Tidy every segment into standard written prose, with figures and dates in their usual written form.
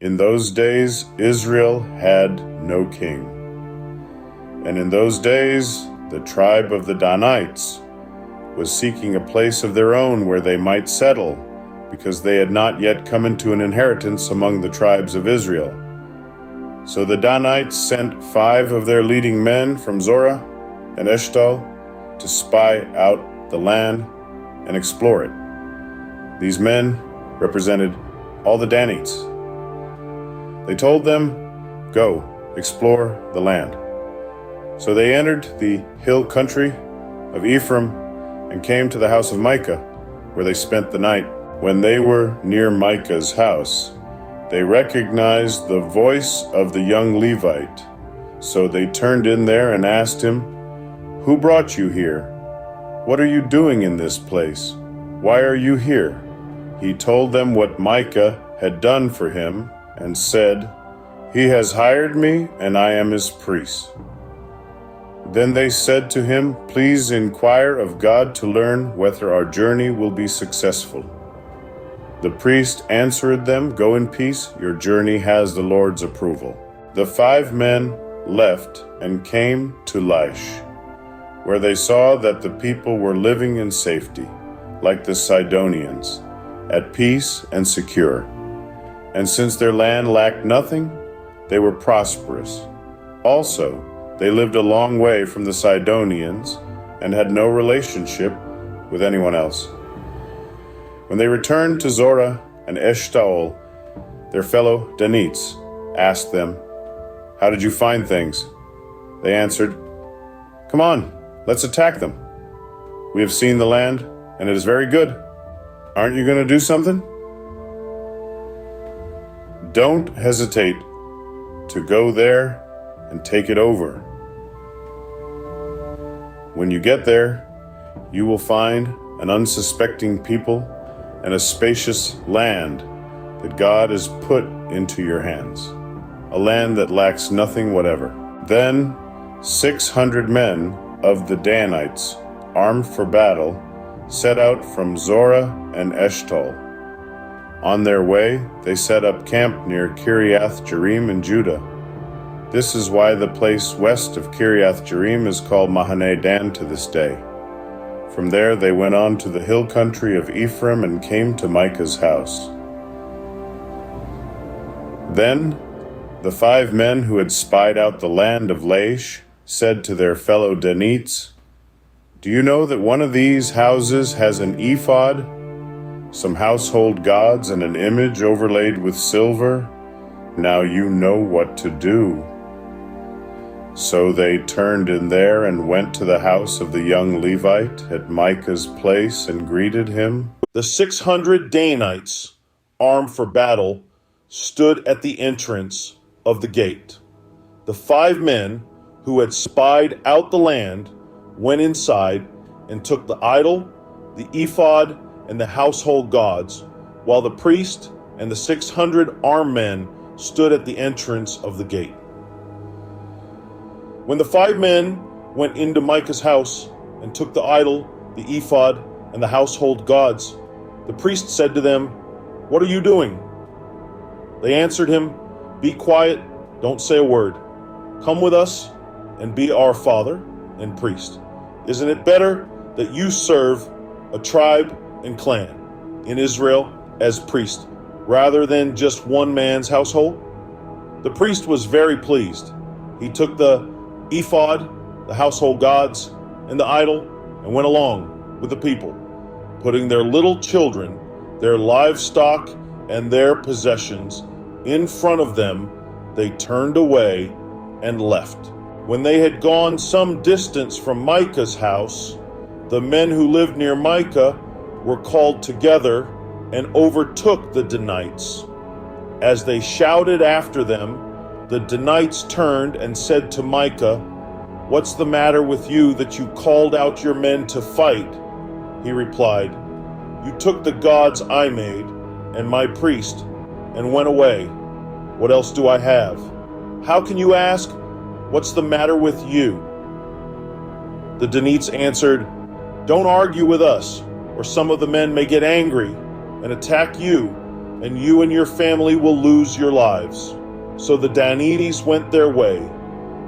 In those days Israel had no king. And in those days the tribe of the Danites was seeking a place of their own where they might settle, because they had not yet come into an inheritance among the tribes of Israel. So the Danites sent 5 of their leading men from Zorah and Eshtaol to spy out the land and explore it. These men represented all the Danites. They told them, "Go, explore the land." So they entered the hill country of Ephraim and came to the house of Micah, where they spent the night. When they were near Micah's house, they recognized the voice of the young Levite. So they turned in there and asked him, "Who brought you here? What are you doing in this place? Why are you here?" He told them what Micah had done for him and said, "He has hired me and I am his priest." Then they said to him, "Please inquire of God to learn whether our journey will be successful." The priest answered them, "Go in peace, your journey has the Lord's approval." The 5 men left and came to Laish, where they saw that the people were living in safety, like the Sidonians, at peace and secure. And since their land lacked nothing, they were prosperous. Also, they lived a long way from the Sidonians and had no relationship with anyone else. When they returned to Zorah and Eshtaol, their fellow Danites asked them, "How did you find things?" They answered, "Come on, let's attack them. We have seen the land, and it is very good. Aren't you going to do something?" Don't hesitate to go there and take it over. When you get there, you will find an unsuspecting people and a spacious land that God has put into your hands, a land that lacks nothing whatever. Then 600 men of the Danites, armed for battle, set out from Zorah and Eshtaol. On their way, they set up camp near Kiriath Jearim in Judah. This is why the place west of Kiriath Jearim is called Mahane Dan to this day. From there they went on to the hill country of Ephraim and came to Micah's house. Then the 5 men who had spied out the land of Laish said to their fellow Danites, "Do you know that one of these houses has an ephod, some household gods, and an image overlaid with silver? Now you know what to do." So they turned in there and went to the house of the young Levite at Micah's place and greeted him. The 600 Danites, armed for battle, stood at the entrance of the gate. The 5 men who had spied out the land went inside and took the idol, the ephod, and the household gods, while the priest and the 600 armed men stood at the entrance of the gate. When the 5 men went into Micah's house and took the idol, the ephod, and the household gods, the priest said to them, "What are you doing?" They answered him, "Be quiet, don't say a word. Come with us and be our father and priest. Isn't it better that you serve a tribe and clan in Israel as priest, rather than just one man's household?" The priest was very pleased. He took the ephod, the household gods, and the idol, and went along with the people, putting their little children, their livestock, and their possessions in front of them. They turned away and left. When they had gone some distance from Micah's house, the men who lived near Micah were called together and overtook the Danites. As they shouted after them, the Danites turned and said to Micah, "What's the matter with you that you called out your men to fight?" He replied, "You took the gods I made and my priest and went away. What else do I have? How can you ask, 'What's the matter with you?'" The Danites answered, "Don't argue with us, or some of the men may get angry and attack you and you and your family will lose your lives." So the Danites went their way,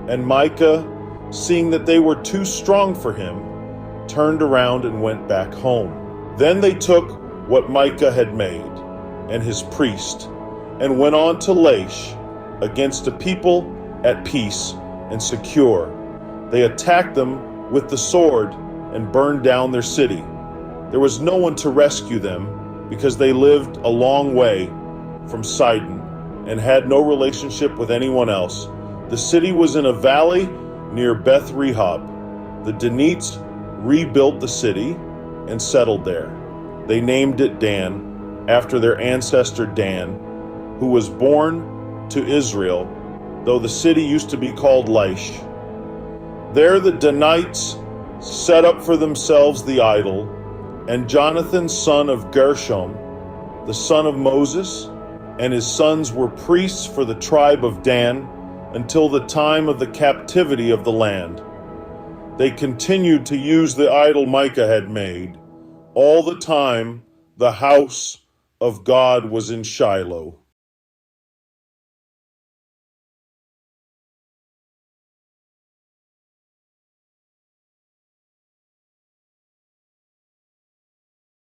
and Micah, seeing that they were too strong for him, turned around and went back home. Then they took what Micah had made, and his priest, and went on to Laish against a people at peace and secure. They attacked them with the sword and burned down their city. There was no one to rescue them because they lived a long way from Sidon and had no relationship with anyone else. The city was in a valley near Beth Rehob. The Danites rebuilt the city and settled there. They named it Dan, after their ancestor Dan, who was born to Israel, though the city used to be called Laish. There the Danites set up for themselves the idol, and Jonathan, son of Gershom, the son of Moses, and his sons were priests for the tribe of Dan until the time of the captivity of the land. They continued to use the idol Micah had made all the time the house of God was in Shiloh.